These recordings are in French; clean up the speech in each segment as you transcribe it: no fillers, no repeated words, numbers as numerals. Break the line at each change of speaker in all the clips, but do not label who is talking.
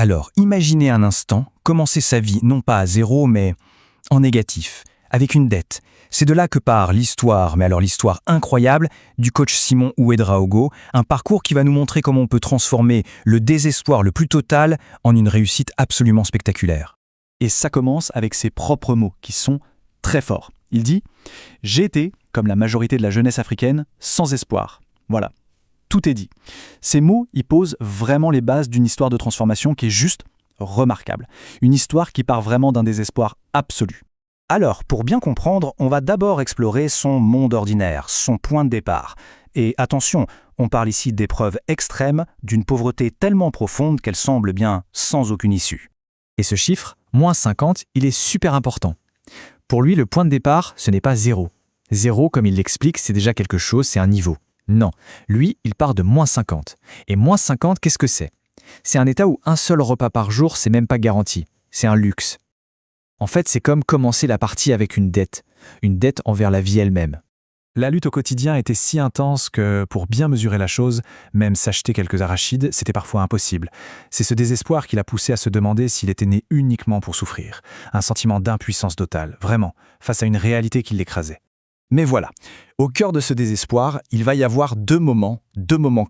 Alors, imaginez un instant commencer sa vie non pas à zéro, mais en négatif, avec une dette. C'est de là que part l'histoire, mais alors l'histoire incroyable, du coach Simon Ouedraogo, un parcours qui va nous montrer comment on peut transformer le désespoir le plus total en une réussite absolument spectaculaire.
Et ça commence avec ses propres mots, qui sont très forts. Il dit « J'ai été, comme la majorité de la jeunesse africaine, sans espoir. » Voilà, tout est dit. Ces mots y posent vraiment les bases d'une histoire de transformation qui est juste remarquable. Une histoire qui part vraiment d'un désespoir absolu.
Alors, pour bien comprendre, on va d'abord explorer son monde ordinaire, son point de départ. Et attention, on parle ici d'épreuves extrêmes, d'une pauvreté tellement profonde qu'elle semble bien sans aucune issue.
Et ce chiffre, moins 50, il est super important. Pour lui, le point de départ, ce n'est pas zéro. Zéro, comme il l'explique, c'est déjà quelque chose, c'est un niveau. Non, lui, il part de moins 50. Et moins 50, qu'est-ce que c'est? C'est un état où un seul repas par jour, c'est même pas garanti. C'est un luxe. En fait, c'est comme commencer la partie avec une dette envers la vie elle-même.
La lutte au quotidien était si intense que, pour bien mesurer la chose, même s'acheter quelques arachides, c'était parfois impossible. C'est ce désespoir qui l'a poussé à se demander s'il était né uniquement pour souffrir. Un sentiment d'impuissance totale, vraiment, face à une réalité qui l'écrasait.
Mais voilà, au cœur de ce désespoir, il va y avoir deux moments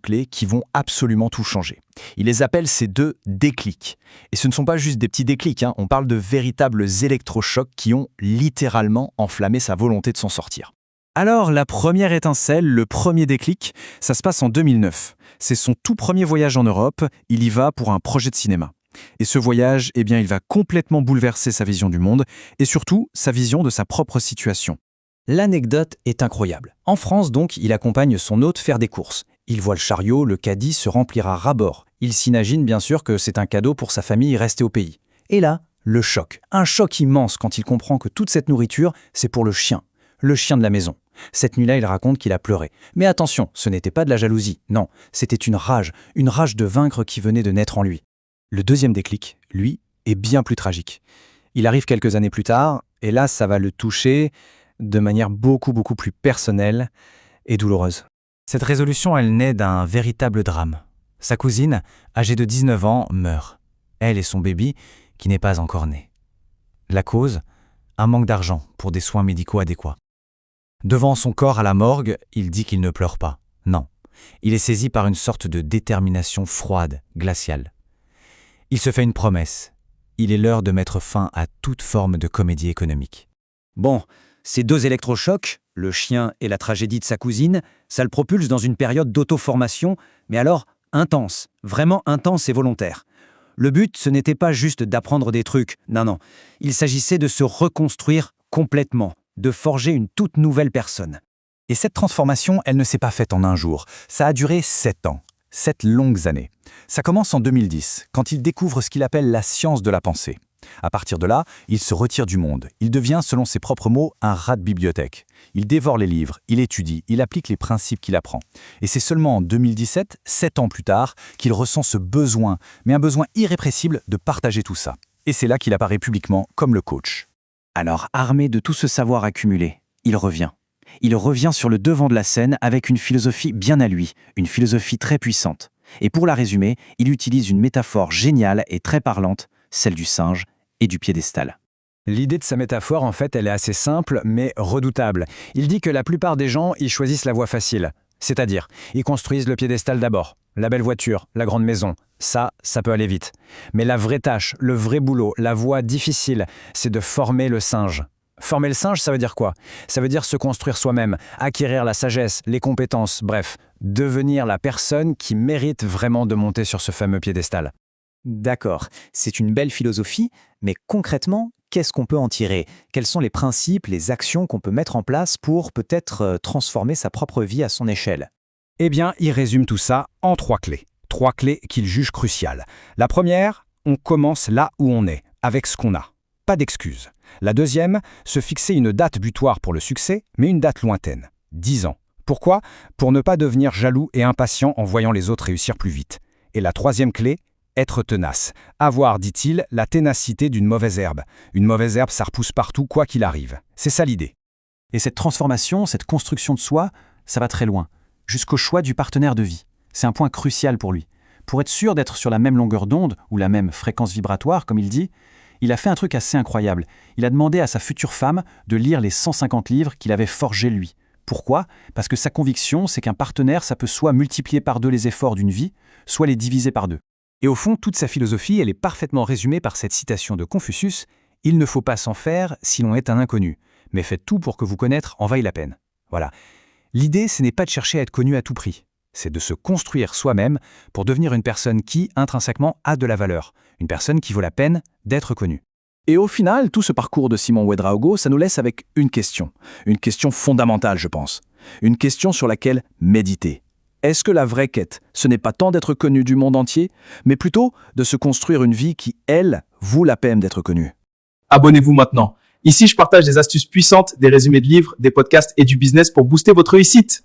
clés qui vont absolument tout changer. Il les appelle ces deux déclics. Et ce ne sont pas juste des petits déclics, on parle de véritables électrochocs qui ont littéralement enflammé sa volonté de s'en sortir. Alors, la première étincelle, le premier déclic, ça se passe en 2009. C'est son tout premier voyage en Europe, il y va pour un projet de cinéma. Et ce voyage, il va complètement bouleverser sa vision du monde et surtout sa vision de sa propre situation. L'anecdote est incroyable. En France, donc, il accompagne son hôte faire des courses. Il voit le chariot, le caddie se remplir à ras-bord. Il s'imagine bien sûr que c'est un cadeau pour sa famille restée au pays. Et là, le choc. Un choc immense quand il comprend que toute cette nourriture, c'est pour le chien de la maison. Cette nuit-là, il raconte qu'il a pleuré. Mais attention, ce n'était pas de la jalousie. Non, c'était une rage de vaincre qui venait de naître en lui. Le deuxième déclic, lui, est bien plus tragique. Il arrive quelques années plus tard, et là, ça va le toucher de manière beaucoup plus personnelle et douloureuse. Cette résolution, elle naît d'un véritable drame. Sa cousine, âgée de 19 ans, meurt. Elle et son bébé, qui n'est pas encore né. La cause, un manque d'argent pour des soins médicaux adéquats. Devant son corps à la morgue, il dit qu'il ne pleure pas. Non, il est saisi par une sorte de détermination froide, glaciale. Il se fait une promesse. Il est l'heure de mettre fin à toute forme de comédie économique. Bon, ces deux électrochocs, le chien et la tragédie de sa cousine, ça le propulse dans une période d'auto-formation, mais alors intense, vraiment intense et volontaire. Le but, ce n'était pas juste d'apprendre des trucs, non. Il s'agissait de se reconstruire complètement, de forger une toute nouvelle personne. Et cette transformation, elle ne s'est pas faite en un jour. Ça a duré 7 ans, 7 longues années. Ça commence en 2010, quand il découvre ce qu'il appelle la science de la pensée. À partir de là, il se retire du monde. Il devient, selon ses propres mots, un rat de bibliothèque. Il dévore les livres, il étudie, il applique les principes qu'il apprend. Et c'est seulement en 2017, 7 ans plus tard, qu'il ressent ce besoin, mais un besoin irrépressible de partager tout ça. Et c'est là qu'il apparaît publiquement comme le coach. Alors, armé de tout ce savoir accumulé, il revient. Il revient sur le devant de la scène avec une philosophie bien à lui, une philosophie très puissante. Et pour la résumer, il utilise une métaphore géniale et très parlante, celle du singe et du piédestal.
L'idée de sa métaphore, en fait, elle est assez simple, mais redoutable. Il dit que la plupart des gens y choisissent la voie facile. C'est-à-dire, ils construisent le piédestal d'abord, la belle voiture, la grande maison. Ça peut aller vite. Mais la vraie tâche, le vrai boulot, la voie difficile, c'est de former le singe. Former le singe, ça veut dire quoi? Ça veut dire se construire soi-même, acquérir la sagesse, les compétences, bref, devenir la personne qui mérite vraiment de monter sur ce fameux piédestal.
D'accord, c'est une belle philosophie, mais concrètement, qu'est-ce qu'on peut en tirer? Quels sont les principes, les actions qu'on peut mettre en place pour peut-être transformer sa propre vie à son échelle?
Eh bien, il résume tout ça en 3 clés. 3 clés qu'il juge cruciales. La première, on commence là où on est, avec ce qu'on a. Pas d'excuses. La deuxième, se fixer une date butoir pour le succès, mais une date lointaine. 10 ans. Pourquoi? Pour ne pas devenir jaloux et impatient en voyant les autres réussir plus vite. Et la troisième clé, être tenace. Avoir, dit-il, la ténacité d'une mauvaise herbe. Une mauvaise herbe, ça repousse partout, quoi qu'il arrive. C'est ça l'idée.
Et cette transformation, cette construction de soi, ça va très loin, jusqu'au choix du partenaire de vie. C'est un point crucial pour lui. Pour être sûr d'être sur la même longueur d'onde, ou la même fréquence vibratoire, comme il dit, il a fait un truc assez incroyable. Il a demandé à sa future femme de lire les 150 livres qu'il avait forgés lui. Pourquoi ? Parce que sa conviction, c'est qu'un partenaire, ça peut soit multiplier par 2 les efforts d'une vie, soit les diviser par 2.
Et au fond, toute sa philosophie, elle est parfaitement résumée par cette citation de Confucius « Il ne faut pas s'en faire si l'on est un inconnu, mais faites tout pour que vous connaître en vaille la peine. » Voilà. L'idée, ce n'est pas de chercher à être connu à tout prix. C'est de se construire soi-même pour devenir une personne qui, intrinsèquement, a de la valeur. Une personne qui vaut la peine d'être connue.
Et au final, tout ce parcours de Simon Ouédraogo, ça nous laisse avec une question fondamentale, je pense. Une question sur laquelle méditer. Est-ce que la vraie quête, ce n'est pas tant d'être connu du monde entier, mais plutôt de se construire une vie qui, elle, vaut la peine d'être connue?
Abonnez-vous maintenant. Ici, je partage des astuces puissantes, des résumés de livres, des podcasts et du business pour booster votre réussite.